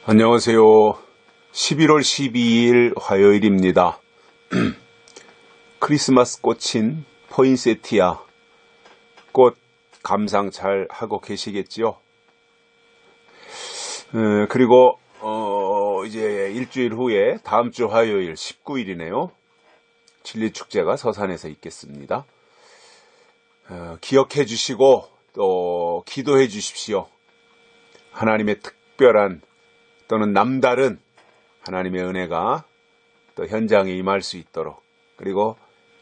안녕하세요. 11월 12일 화요일입니다. 크리스마스 꽃인 포인세티아 꽃 감상 잘 하고 계시겠지요? 그리고 이제 일주일 후에 다음 주 화요일 19일이네요. 진리축제가 서산에서 있겠습니다. 기억해 주시고 또 기도해 주십시오. 하나님의 특별한 또는 남다른 하나님의 은혜가 또 현장에 임할 수 있도록, 그리고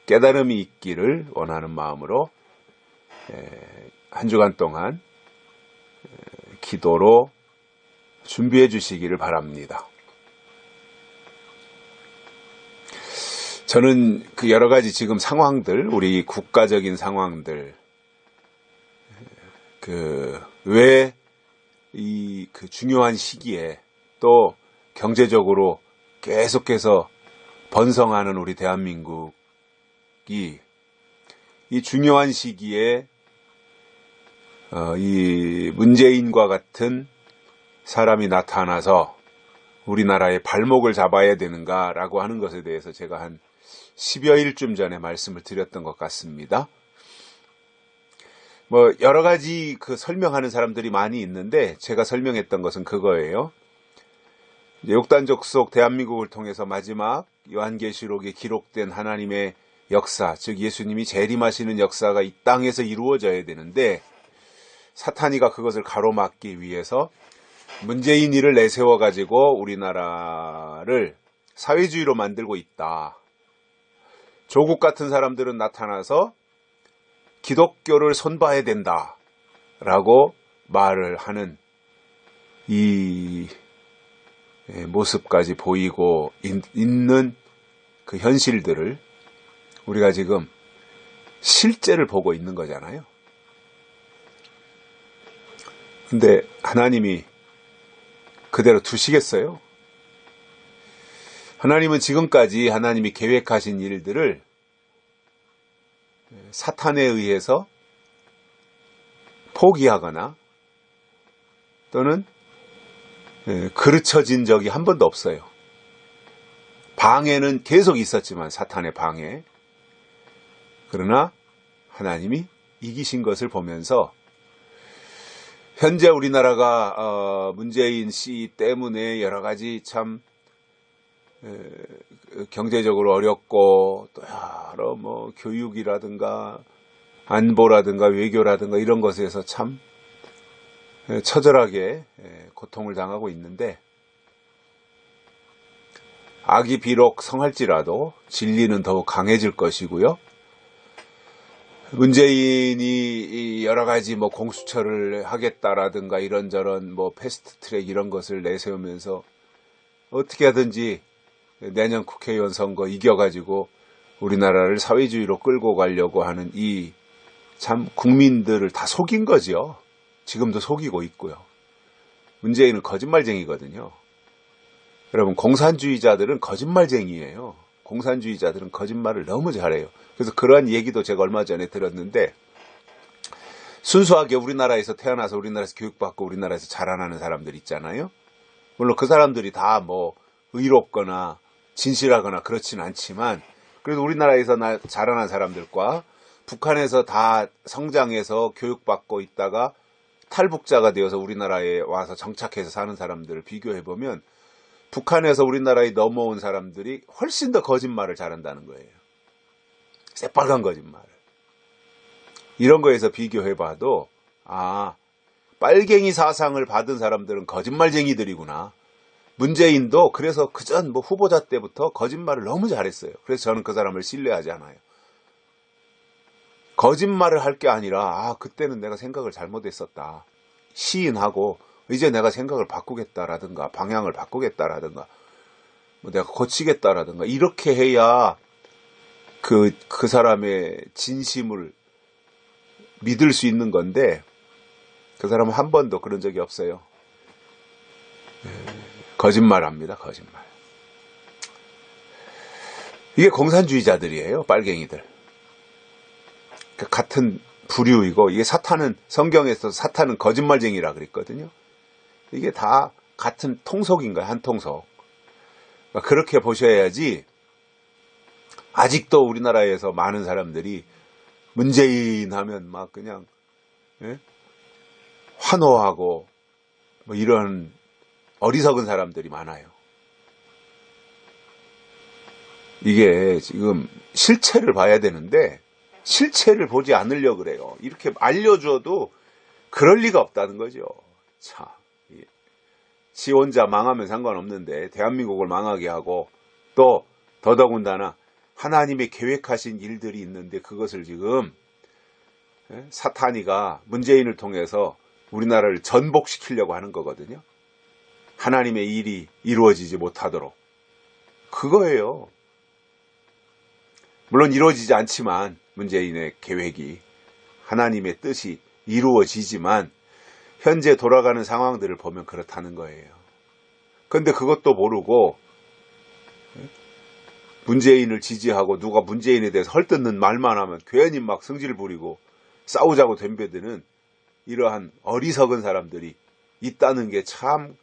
깨달음이 있기를 원하는 마음으로 한 주간 동안 기도로 준비해 주시기를 바랍니다. 저는 그 여러 가지 지금 상황들, 우리 국가적인 상황들, 왜 그 중요한 시기에 또 경제적으로 계속해서 번성하는 우리 대한민국이 이 중요한 시기에 이 문재인과 같은 사람이 나타나서 우리나라의 발목을 잡아야 되는가라고 하는 것에 대해서 제가 한 10여일쯤 전에 말씀을 드렸던 것 같습니다. 여러 가지 설명하는 사람들이 많이 있는데, 제가 설명했던 것은 그거예요. 역단적 속 대한민국을 통해서 마지막 요한계시록에 기록된 하나님의 역사, 즉 예수님이 재림하시는 역사가 이 땅에서 이루어져야 되는데, 사탄이가 그것을 가로막기 위해서 문재인이를 내세워가지고 우리나라를 사회주의로 만들고 있다. 조국 같은 사람들은 나타나서 기독교를 손봐야 된다 라고 말을 하는 이 모습까지 보이고 있는 그 현실들을 우리가 지금 실제를 보고 있는 거잖아요. 근데 하나님이 그대로 두시겠어요? 하나님은 지금까지 하나님이 계획하신 일들을 사탄에 의해서 포기하거나 또는 그르쳐진 적이 한 번도 없어요. 방해는 계속 있었지만, 사탄의 방해. 그러나 하나님이 이기신 것을 보면서 현재 우리나라가 문재인 씨 때문에 여러 가지 참 경제적으로 어렵고, 또 여러 교육이라든가 안보라든가 외교라든가 이런 것에서 참 처절하게 고통을 당하고 있는데, 악이 비록 성할지라도 진리는 더욱 강해질 것이고요. 문재인이 여러 가지 공수처를 하겠다라든가 이런저런 패스트트랙 이런 것을 내세우면서 어떻게 하든지 내년 국회의원 선거 이겨가지고 우리나라를 사회주의로 끌고 가려고 하는 이 참 국민들을 다 속인 거죠. 지금도 속이고 있고요. 문재인은 거짓말쟁이거든요. 여러분, 공산주의자들은 거짓말쟁이에요. 공산주의자들은 거짓말을 너무 잘해요. 그래서 그러한 얘기도 제가 얼마 전에 들었는데, 순수하게 우리나라에서 태어나서 우리나라에서 교육받고 우리나라에서 자라나는 사람들 있잖아요. 물론 그 사람들이 다 의롭거나 진실하거나 그렇진 않지만, 그래도 우리나라에서 자라난 사람들과 북한에서 다 성장해서 교육받고 있다가 탈북자가 되어서 우리나라에 와서 정착해서 사는 사람들을 비교해보면, 북한에서 우리나라에 넘어온 사람들이 훨씬 더 거짓말을 잘한다는 거예요. 새빨간 거짓말을. 이런 거에서 비교해봐도, 빨갱이 사상을 받은 사람들은 거짓말쟁이들이구나. 문재인도 그래서 그전 후보자 때부터 거짓말을 너무 잘했어요. 그래서 저는 그 사람을 신뢰하지 않아요. 거짓말을 할 게 아니라, 그때는 내가 생각을 잘못했었다. 시인하고, 이제 내가 생각을 바꾸겠다라든가, 방향을 바꾸겠다라든가, 내가 고치겠다라든가, 이렇게 해야 그 사람의 진심을 믿을 수 있는 건데, 그 사람은 한 번도 그런 적이 없어요. 거짓말합니다. 거짓말. 이게 공산주의자들이에요. 빨갱이들. 같은 부류이고, 이게 성경에서 사탄은 거짓말쟁이라 그랬거든요. 이게 다 같은 통속인 거예요. 한 통속. 그러니까 그렇게 보셔야지. 아직도 우리나라에서 많은 사람들이 문재인 하면 막 그냥 환호하고 뭐 이런 어리석은 사람들이 많아요. 이게 지금 실체를 봐야 되는데 실체를 보지 않으려고 그래요. 이렇게 알려줘도 그럴 리가 없다는 거죠. 참, 지 혼자 망하면 상관없는데 대한민국을 망하게 하고 또 더더군다나 하나님의 계획하신 일들이 있는데 그것을 지금 사탄이가 문재인을 통해서 우리나라를 전복시키려고 하는 거거든요. 하나님의 일이 이루어지지 못하도록. 그거예요. 물론 이루어지지 않지만 문재인의 계획이 하나님의 뜻이 이루어지지만 현재 돌아가는 상황들을 보면 그렇다는 거예요. 그런데 그것도 모르고 문재인을 지지하고 누가 문재인에 대해서 헐뜯는 말만 하면 괜히 막 성질 부리고 싸우자고 덤벼드는 이러한 어리석은 사람들이 있다는 게 참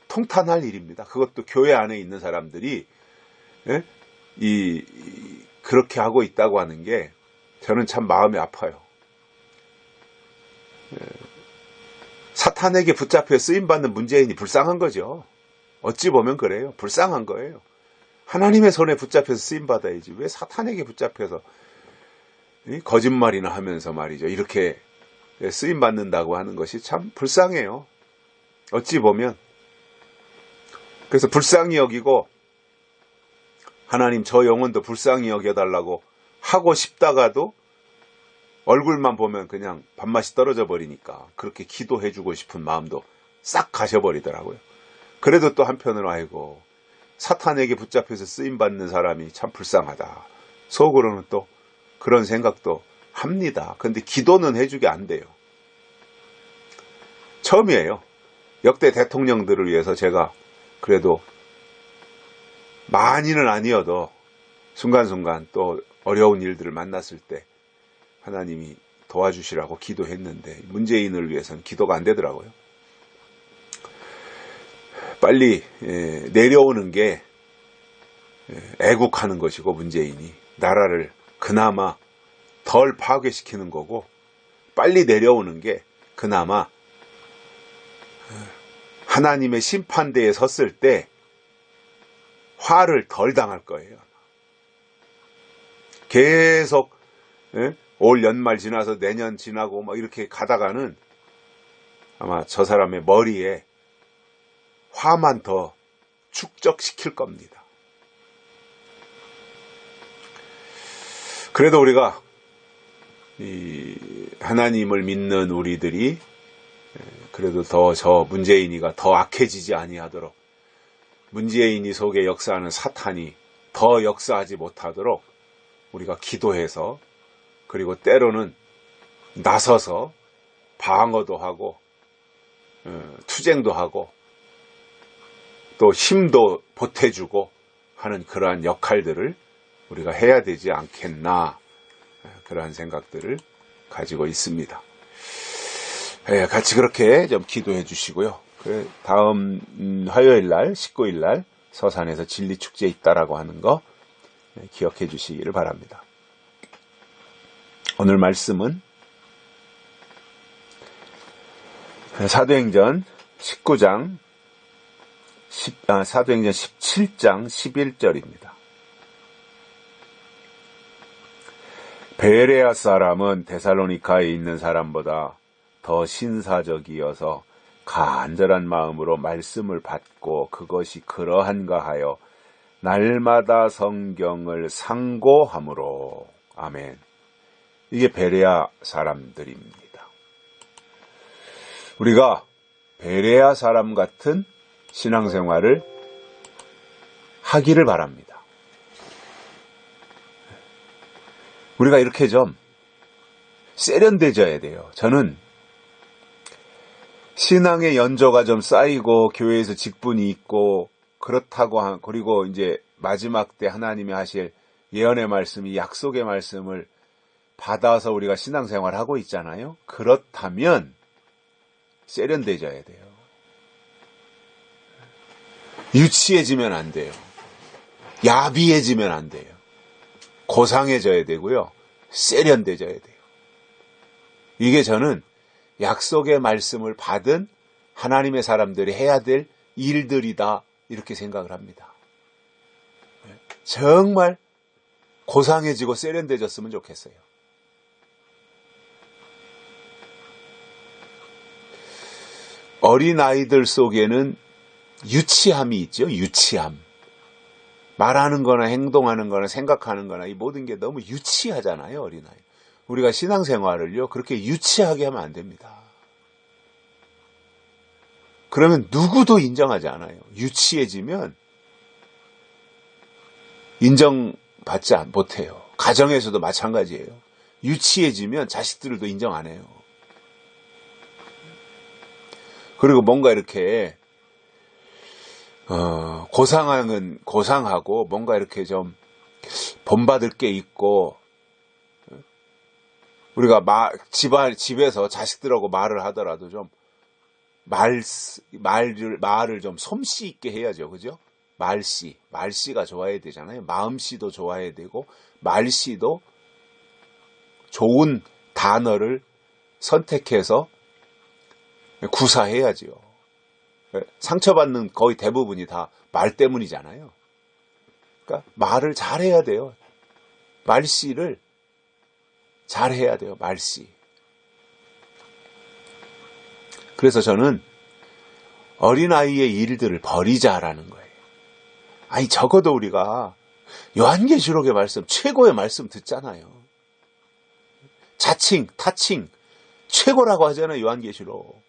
통탄할 일입니다. 그것도 교회 안에 있는 사람들이 그렇게 하고 있다고 하는 게 저는 참 마음이 아파요. 사탄에게 붙잡혀 쓰임받는 문재인이 불쌍한 거죠. 어찌 보면 그래요. 불쌍한 거예요. 하나님의 손에 붙잡혀서 쓰임받아야지. 왜 사탄에게 붙잡혀서 거짓말이나 하면서 말이죠. 이렇게 쓰임받는다고 하는 것이 참 불쌍해요. 어찌 보면. 그래서 불쌍히 여기고 하나님 저 영혼도 불쌍히 여겨달라고 하고 싶다가도 얼굴만 보면 그냥 밥맛이 떨어져 버리니까 그렇게 기도해주고 싶은 마음도 싹 가셔버리더라고요. 그래도 또 한편으로 아이고 사탄에게 붙잡혀서 쓰임받는 사람이 참 불쌍하다. 속으로는 또 그런 생각도 합니다. 근데 기도는 해주게 안 돼요. 처음이에요. 역대 대통령들을 위해서 제가 그래도 많이는 아니어도 순간순간 또 어려운 일들을 만났을 때 하나님이 도와주시라고 기도했는데 문재인을 위해서는 기도가 안 되더라고요. 빨리 내려오는 게 애국하는 것이고 문재인이 나라를 그나마 덜 파괴시키는 거고 빨리 내려오는 게 그나마 하나님의 심판대에 섰을 때 화를 덜 당할 거예요. 계속 올 연말 지나서 내년 지나고 막 이렇게 가다가는 아마 저 사람의 머리에 화만 더 축적시킬 겁니다. 그래도 우리가 이 하나님을 믿는 우리들이 그래도 더 저 문재인이가 더 악해지지 아니하도록 문재인이 속에 역사하는 사탄이 더 역사하지 못하도록 우리가 기도해서 그리고 때로는 나서서 방어도 하고 투쟁도 하고 또 힘도 보태주고 하는 그러한 역할들을 우리가 해야 되지 않겠나 그러한 생각들을 가지고 있습니다. 같이 그렇게 좀 기도해 주시고요. 다음 화요일 날 19일 날 서산에서 진리축제 있다라고 하는 거 기억해 주시기를 바랍니다. 오늘 말씀은 사도행전 17장 11절입니다. 베레아 사람은 데살로니카에 있는 사람보다 더 신사적이어서 간절한 마음으로 말씀을 받고 그것이 그러한가 하여 날마다 성경을 상고함으로. 아멘. 이게 베레아 사람들입니다. 우리가 베레아 사람 같은 신앙생활을 하기를 바랍니다. 우리가 이렇게 좀 세련되져야 돼요. 저는 신앙의 연조가 좀 쌓이고 교회에서 직분이 있고 그렇다고 그리고 이제 마지막 때 하나님이 하실 예언의 말씀이 약속의 말씀을 받아서 우리가 신앙생활을 하고 있잖아요. 그렇다면 세련되져야 돼요. 유치해지면 안 돼요. 야비해지면 안 돼요. 고상해져야 되고요. 세련돼져야 돼요. 이게 저는 약속의 말씀을 받은 하나님의 사람들이 해야 될 일들이다 이렇게 생각을 합니다. 정말 고상해지고 세련돼졌으면 좋겠어요. 어린아이들 속에는 유치함이 있죠. 유치함. 말하는 거나 행동하는 거나 생각하는 거나 이 모든 게 너무 유치하잖아요. 어린아이. 우리가 신앙생활을요. 그렇게 유치하게 하면 안 됩니다. 그러면 누구도 인정하지 않아요. 유치해지면 인정받지 못해요. 가정에서도 마찬가지예요. 유치해지면 자식들도 인정 안 해요. 그리고 뭔가 이렇게 고상하고 뭔가 이렇게 좀 본받을 게 있고, 우리가 집에서 자식들하고 말을 하더라도 좀 말을 좀 솜씨 있게 해야죠. 그죠? 말씨가 좋아야 되잖아요. 마음씨도 좋아야 되고, 말씨도 좋은 단어를 선택해서 구사해야지요. 상처받는 거의 대부분이 다 말 때문이잖아요. 그러니까 말을 잘해야 돼요. 말씨를 잘해야 돼요. 말씨. 그래서 저는 어린아이의 일들을 버리자라는 거예요. 아니 적어도 우리가 요한계시록의 말씀, 최고의 말씀 듣잖아요. 자칭, 타칭, 최고라고 하잖아요. 요한계시록.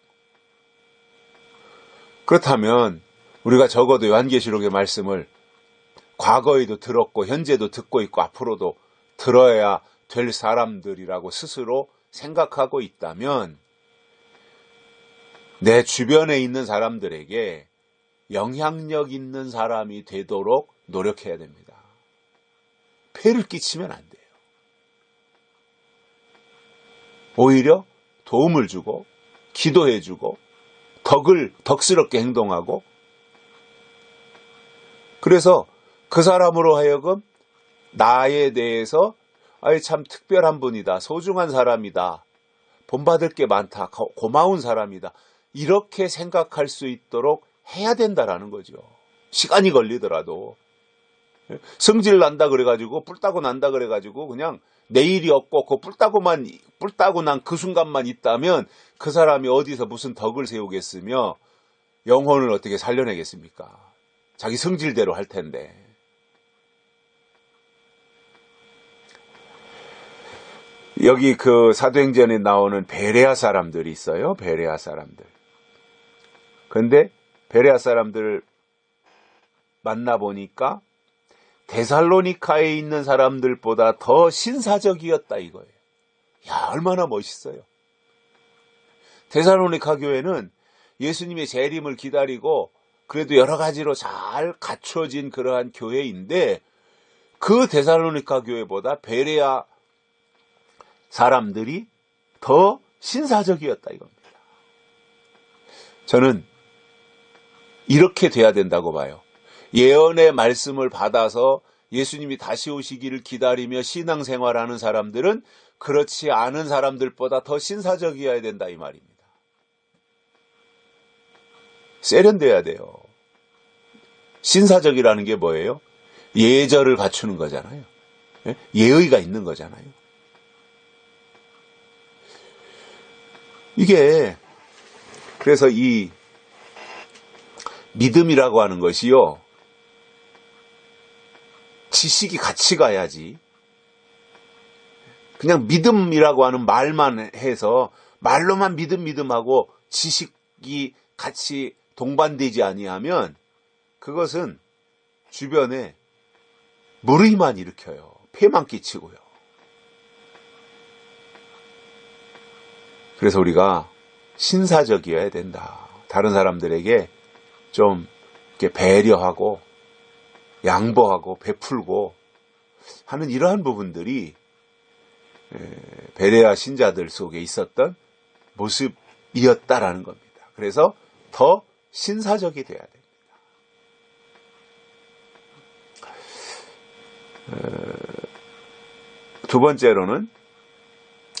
그렇다면 우리가 적어도 요한계시록의 말씀을 과거에도 들었고 현재도 듣고 있고 앞으로도 들어야 될 사람들이라고 스스로 생각하고 있다면 내 주변에 있는 사람들에게 영향력 있는 사람이 되도록 노력해야 됩니다. 폐를 끼치면 안 돼요. 오히려 도움을 주고 기도해주고 덕스럽게 행동하고, 그래서 그 사람으로 하여금 나에 대해서 참 특별한 분이다, 소중한 사람이다, 본받을 게 많다, 고마운 사람이다, 이렇게 생각할 수 있도록 해야 된다라는 거죠. 시간이 걸리더라도. 성질 난다 그래가지고 뿔 따고 난다 그래가지고 그냥 내일이 없고 그 뿔 따고 난 그 순간만 있다면 그 사람이 어디서 무슨 덕을 세우겠으며 영혼을 어떻게 살려내겠습니까? 자기 성질대로 할 텐데. 여기 그 사도행전에 나오는 베레아 사람들이 있어요. 베레아 사람들. 근데 베레아 사람들 만나보니까 데살로니카에 있는 사람들보다 더 신사적이었다 이거예요. 야, 얼마나 멋있어요. 데살로니카 교회는 예수님의 재림을 기다리고 그래도 여러 가지로 잘 갖춰진 그러한 교회인데 그 데살로니카 교회보다 베레아 사람들이 더 신사적이었다 이겁니다. 저는 이렇게 돼야 된다고 봐요. 예언의 말씀을 받아서 예수님이 다시 오시기를 기다리며 신앙생활하는 사람들은 그렇지 않은 사람들보다 더 신사적이어야 된다 이 말입니다. 세련돼야 돼요. 신사적이라는 게 뭐예요? 예절을 갖추는 거잖아요. 예의가 있는 거잖아요. 이게 그래서 이 믿음이라고 하는 것이요, 지식이 같이 가야지. 그냥 믿음이라고 하는 말만 해서 말로만 믿음하고 지식이 같이 동반되지 아니하면 그것은 주변에 무의만 일으켜요. 폐만 끼치고요. 그래서 우리가 신사적이어야 된다. 다른 사람들에게 좀 이렇게 배려하고 양보하고 베풀고 하는 이러한 부분들이 베레아 신자들 속에 있었던 모습이었다라는 겁니다. 그래서 더 신사적이 돼야 됩니다. 두 번째로는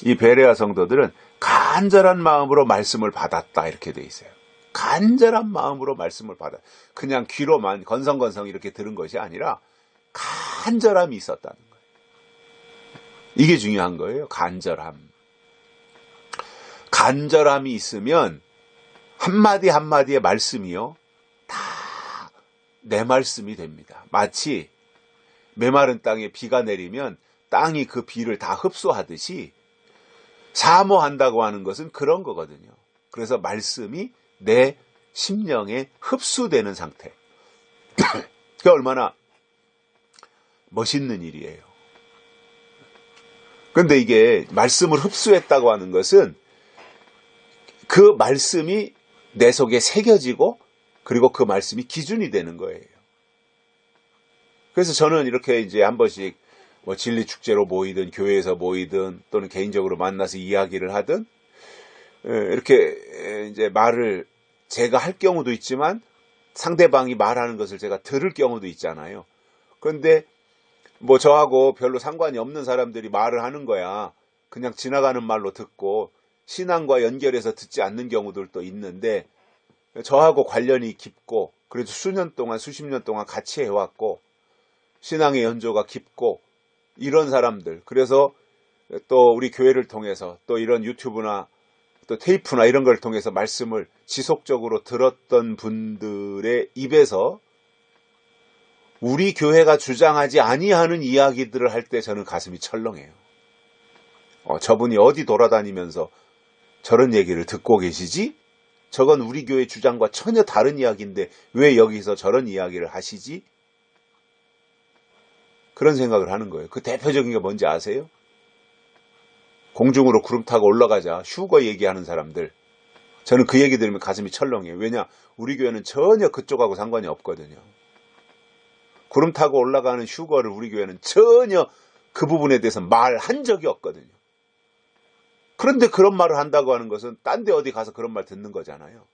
이 베레아 성도들은 간절한 마음으로 말씀을 받았다 이렇게 돼 있어요. 간절한 마음으로 말씀을 받아. 그냥 귀로만 건성건성 이렇게 들은 것이 아니라 간절함이 있었다는 거예요. 이게 중요한 거예요. 간절함. 간절함이 있으면 한마디 한마디의 말씀이요. 다 내 말씀이 됩니다. 마치 메마른 땅에 비가 내리면 땅이 그 비를 다 흡수하듯이 사모한다고 하는 것은 그런 거거든요. 그래서 말씀이 내 심령에 흡수되는 상태. 그게 얼마나 멋있는 일이에요. 그런데 이게 말씀을 흡수했다고 하는 것은 그 말씀이 내 속에 새겨지고 그리고 그 말씀이 기준이 되는 거예요. 그래서 저는 이렇게 이제 한 번씩 뭐 진리축제로 모이든 교회에서 모이든 또는 개인적으로 만나서 이야기를 하든 이렇게 이제 말을 제가 할 경우도 있지만 상대방이 말하는 것을 제가 들을 경우도 있잖아요. 그런데 뭐 저하고 별로 상관이 없는 사람들이 말을 하는 거야. 그냥 지나가는 말로 듣고 신앙과 연결해서 듣지 않는 경우들도 있는데 저하고 관련이 깊고 그래도 수년 동안 수십 년 동안 같이 해왔고 신앙의 연조가 깊고 이런 사람들, 그래서 또 우리 교회를 통해서 또 이런 유튜브나 또 테이프나 이런 걸 통해서 말씀을 지속적으로 들었던 분들의 입에서 우리 교회가 주장하지 아니하는 이야기들을 할 때 저는 가슴이 철렁해요. 저분이 어디 돌아다니면서 저런 얘기를 듣고 계시지? 저건 우리 교회 주장과 전혀 다른 이야기인데 왜 여기서 저런 이야기를 하시지? 그런 생각을 하는 거예요. 그 대표적인 게 뭔지 아세요? 공중으로 구름 타고 올라가자 휴거 얘기하는 사람들. 저는 그 얘기 들으면 가슴이 철렁해요. 왜냐? 우리 교회는 전혀 그쪽하고 상관이 없거든요. 구름 타고 올라가는 휴거를 우리 교회는 전혀 그 부분에 대해서 말한 적이 없거든요. 그런데 그런 말을 한다고 하는 것은 딴 데 어디 가서 그런 말 듣는 거잖아요.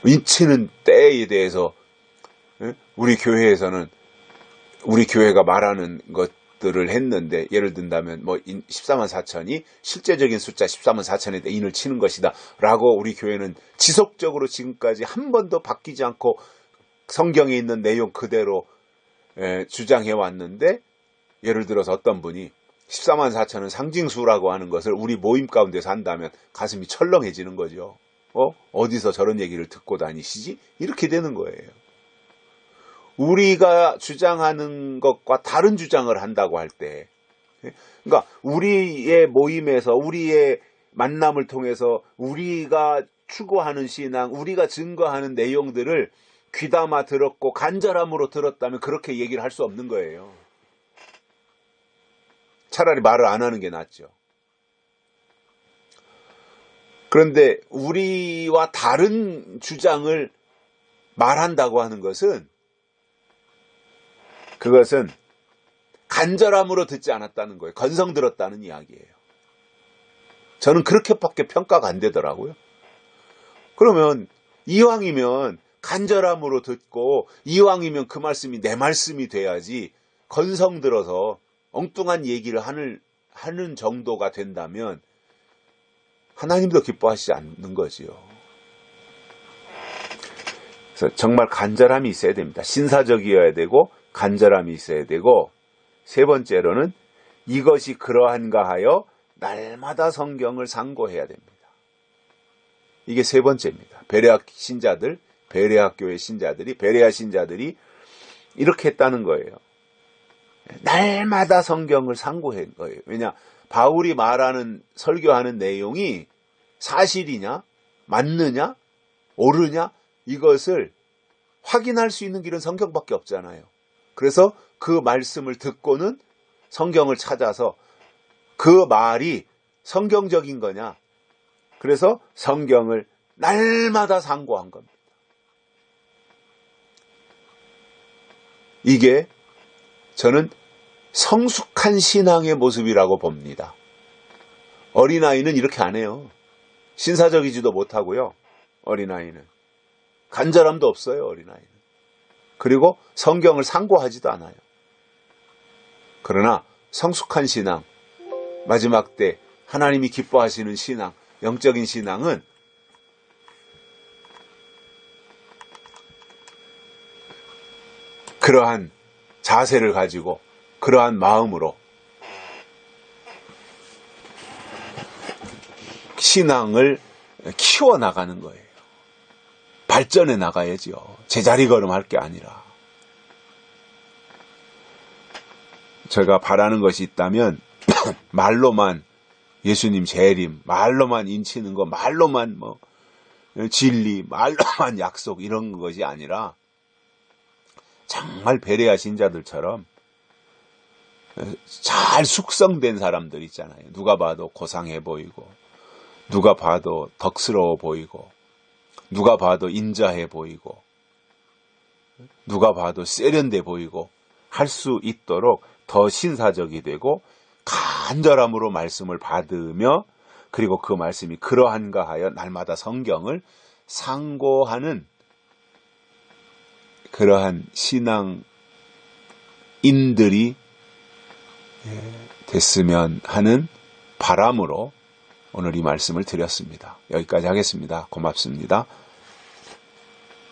인치는 때에 대해서 우리 교회에서는 우리 교회가 말하는 것들을 했는데 예를 든다면 뭐 14만 4천이 실제적인 숫자 14만 4천에 인을 치는 것이다 라고 우리 교회는 지속적으로 지금까지 한 번도 바뀌지 않고 성경에 있는 내용 그대로 주장해 왔는데 예를 들어서 어떤 분이 14만 4천은 상징수라고 하는 것을 우리 모임 가운데서 한다면 가슴이 철렁해지는 거죠. 어디서 저런 얘기를 듣고 다니시지? 이렇게 되는 거예요. 우리가 주장하는 것과 다른 주장을 한다고 할 때, 그러니까 우리의 모임에서 우리의 만남을 통해서 우리가 추구하는 신앙, 우리가 증거하는 내용들을 귀담아 들었고 간절함으로 들었다면 그렇게 얘기를 할 수 없는 거예요. 차라리 말을 안 하는 게 낫죠. 그런데 우리와 다른 주장을 말한다고 하는 것은 그것은 간절함으로 듣지 않았다는 거예요. 건성 들었다는 이야기예요. 저는 그렇게밖에 평가가 안 되더라고요. 그러면 이왕이면 간절함으로 듣고 이왕이면 그 말씀이 내 말씀이 돼야지 건성 들어서 엉뚱한 얘기를 하는 정도가 된다면 하나님도 기뻐하시지 않는 거지요. 그래서 정말 간절함이 있어야 됩니다. 신사적이어야 되고 간절함이 있어야 되고 세 번째로는 이것이 그러한가 하여 날마다 성경을 상고해야 됩니다. 이게 세 번째입니다. 베레아 신자들, 베레아 교회 신자들이, 베레아 신자들이 이렇게 했다는 거예요. 날마다 성경을 상고한 거예요. 왜냐? 바울이 말하는 설교하는 내용이 사실이냐, 맞느냐, 옳으냐 이것을 확인할 수 있는 길은 성경밖에 없잖아요. 그래서 그 말씀을 듣고는 성경을 찾아서 그 말이 성경적인 거냐. 그래서 성경을 날마다 상고한 겁니다. 이게 저는 성숙한 신앙의 모습이라고 봅니다. 어린아이는 이렇게 안 해요. 신사적이지도 못하고요. 어린아이는. 간절함도 없어요. 어린아이는. 그리고 성경을 상고하지도 않아요. 그러나 성숙한 신앙, 마지막 때 하나님이 기뻐하시는 신앙, 영적인 신앙은 그러한 자세를 가지고 그러한 마음으로 신앙을 키워나가는 거예요. 발전해 나가야죠. 제자리 걸음할 게 아니라. 제가 바라는 것이 있다면 말로만 예수님 재림, 말로만 인치는 거, 말로만 뭐 진리, 말로만 약속 이런 것이 아니라 정말 베레아 신자들처럼 잘 숙성된 사람들 있잖아요. 누가 봐도 고상해 보이고, 누가 봐도 덕스러워 보이고, 누가 봐도 인자해 보이고, 누가 봐도 세련돼 보이고 할 수 있도록 더 신사적이 되고 간절함으로 말씀을 받으며, 그리고 그 말씀이 그러한가 하여 날마다 성경을 상고하는 그러한 신앙인들이 됐으면 하는 바람으로 오늘 이 말씀을 드렸습니다. 여기까지 하겠습니다. 고맙습니다.